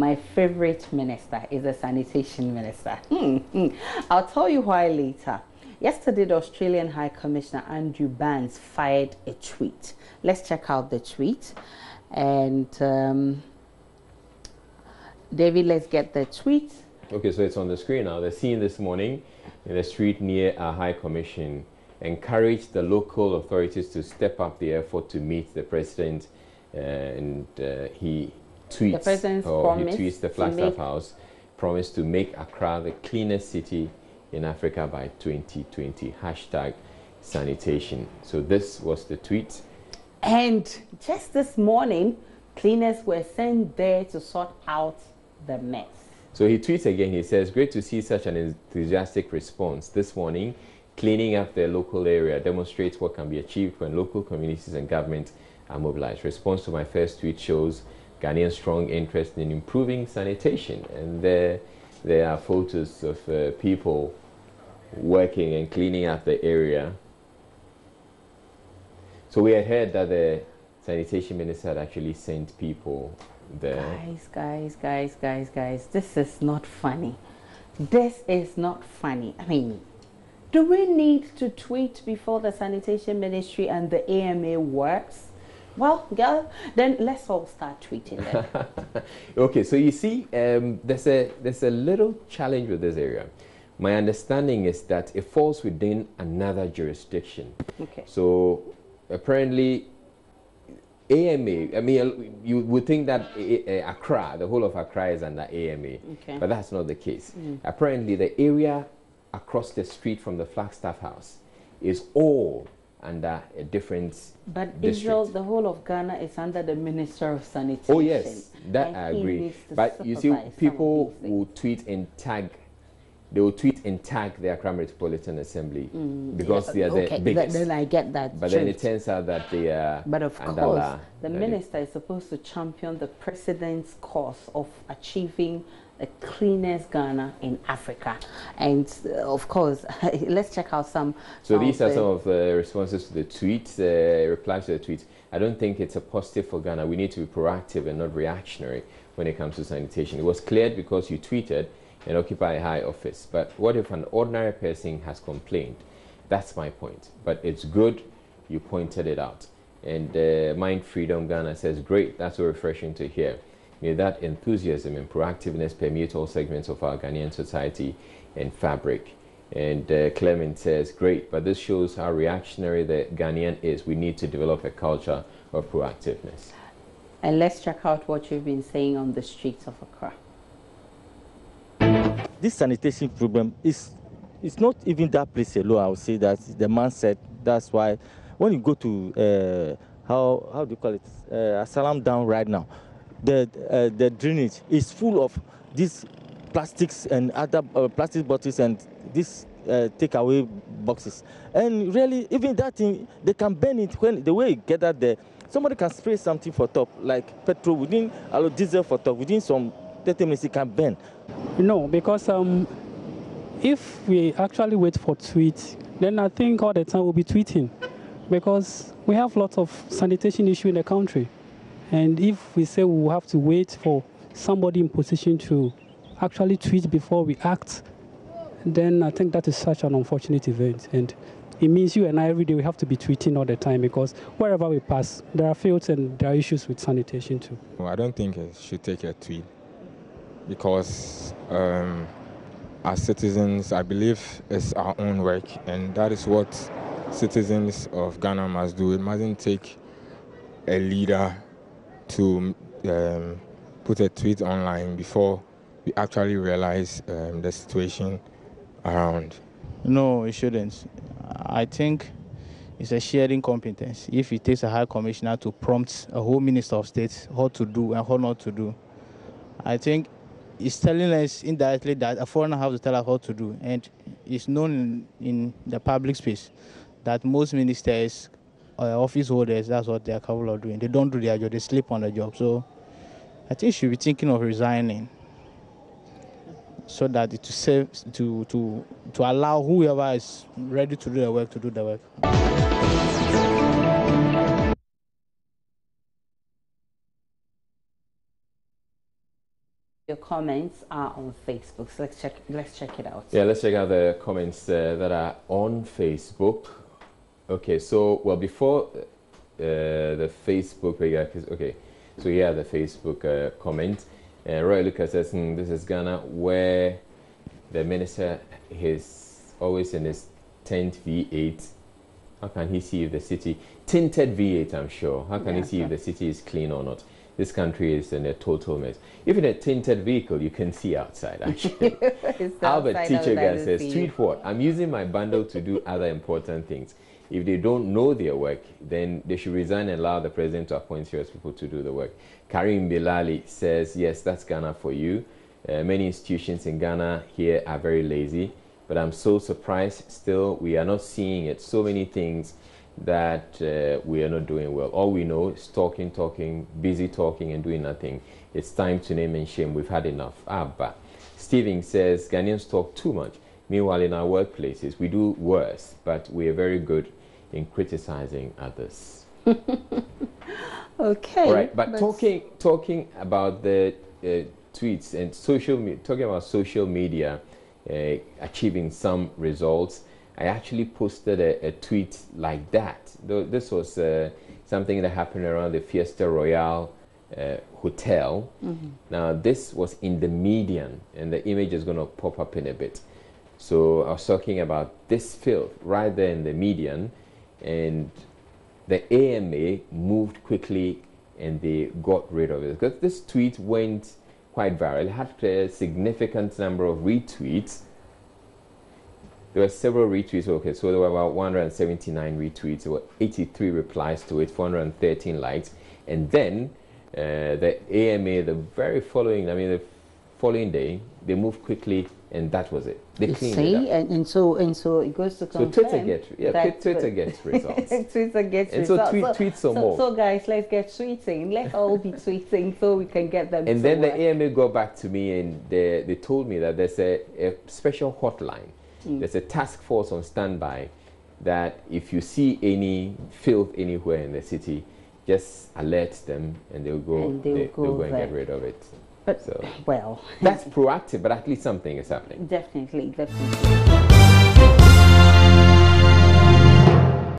my favorite minister is the Sanitation Minister. I'll tell you why later. Yesterday, the Australian High Commissioner Andrew Barnes fired a tweet. Let's check out the tweet. And David, let's get the tweet. Okay, so it's on the screen now. The scene this morning in the street near our High Commission encouraged the local authorities to step up the effort to meet the president, and he tweets, the Flagstaff House promised to make Accra the cleanest city in Africa by 2020. Hashtag sanitation. So this was the tweet. And just this morning, cleaners were sent there to sort out the mess. So he tweets again. He says, great to see such an enthusiastic response this morning. Cleaning up the local area demonstrates what can be achieved when local communities and government are mobilized. Response to my first tweet shows Ghanaians' strong interest in improving sanitation. And there are photos of people working and cleaning up the area. So we had heard that the Sanitation Minister had actually sent people there. Guys, this is not funny. This is not funny. I mean, do we need to tweet before the Sanitation Ministry and the AMA works? Well, girl, then let's all start tweeting then. Okay, so you see, there's a little challenge with this area. My understanding is that it falls within another jurisdiction. Okay. So apparently, AMA, I mean, you would think that Accra, the whole of Accra is under AMA, okay, but that's not the case. Apparently, the area across the street from the Flagstaff House is all under a different But district. Israel, the whole of Ghana is under the Minister of Sanitation. Oh yes, that I agree. But you see, people will tweet and tag. They will tweet and tag the Accra Metropolitan Assembly because they are the biggest. Then I get that. But then it turns out that they are. But of course, the minister is supposed to champion the president's cause of achieving the cleanest Ghana in Africa. And of course, let's check out some. So these are some of the responses to the tweets, replies to the tweets. I don't think it's a positive for Ghana. We need to be proactive and not reactionary when it comes to sanitation. It was cleared because you tweeted and occupy a high office. But what if an ordinary person has complained? That's my point. But it's good you pointed it out. And Mind Freedom Ghana says, great, that's so refreshing to hear. May that enthusiasm and proactiveness permeate all segments of our Ghanaian society and fabric. And Clement says, great, but this shows how reactionary the Ghanaian is. We need to develop a culture of proactiveness. And let's check out what you've been saying on the streets of Accra. This sanitation problem is not even that place alone. I would say that the man said that's why when you go to how do you call it Asalam Down right now, the drainage is full of these plastics and other plastic bottles and these takeaway boxes. And really, even that thing, they can burn it when the way you get that there. Somebody can spray something for top, like petrol within diesel for top within some 30 minutes it can burn. No, because if we actually wait for tweets, then I think all the time we'll be tweeting, because we have lots of sanitation issue in the country. And if we say we will have to wait for somebody in position to actually tweet before we act, then I think that is such an unfortunate event. And it means you and I every day we have to be tweeting all the time, because wherever we pass, there are fields and there are issues with sanitation too. Well, I don't think it should take a tweet, because as citizens, I believe it's our own work, and that is what citizens of Ghana must do. It mustn't take a leader to put a tweet online before we actually realize the situation around. No, it shouldn't. I think it's a sharing competence. If it takes a high commissioner to prompt a whole minister of state what to do and what not to do, I think it's telling us indirectly that a foreigner has to tell us what to do. And it's known in the public space that most ministers or office holders, that's what they're capable of doing. They don't do their job, they sleep on the job. So I think you should be thinking of resigning, so that to save, to allow whoever is ready to do the work to do the work. Your comments are on Facebook, so let's check it out. Yeah, let's check out the comments that are on Facebook. Okay, so well, before the Facebook, okay, so here the Facebook comment. Roy Lucas says, this is Ghana, where the minister is always in his tent V8. How can he see if the city, tinted V8, I'm sure. How can he see if the city is clean or not? This country is in a total mess. Even a tinted vehicle, you can see outside, actually. Albert Tichoga says, tweet what? I'm using my bundle to do other important things. If they don't know their work, then they should resign and allow the president to appoint serious people to do the work. Karim Bilali says, yes, that's Ghana for you. Many institutions in Ghana here are very lazy, but I'm so surprised still we are not seeing it. So many things that we are not doing well. All we know is talking, busy talking and doing nothing. It's time to name and shame. We've had enough. Abba. Steven says, Ghanaians talk too much. Meanwhile, in our workplaces, we do worse, but we are very good in criticizing others. Okay. All right, but talking about the tweets and talking about social media achieving some results, I actually posted a tweet like that. This was something that happened around the Fiesta Royale hotel. Now, this was in the median, and the image is going to pop up in a bit. So I was talking about this filth right there in the median, and the AMA moved quickly and they got rid of it. Because this tweet went quite viral. It had a significant number of retweets. There were several retweets. Okay, so there were about 179 retweets. There were 83 replies to it, 413 likes. And then the AMA, the following day, they moved quickly, and that was it. They cleaned it up. And so it goes to confirm. So Twitter gets results. Twitter gets and results. So tweet some more. So guys, let's get tweeting. Let's all be tweeting so we can get them. And then the AMA got back to me, and they told me that there's a special hotline. There's a task force on standby that if you see any filth anywhere in the city, just alert them, and they'll go and get rid of it. But, so, well, that's proactive, but at least something is happening. Definitely.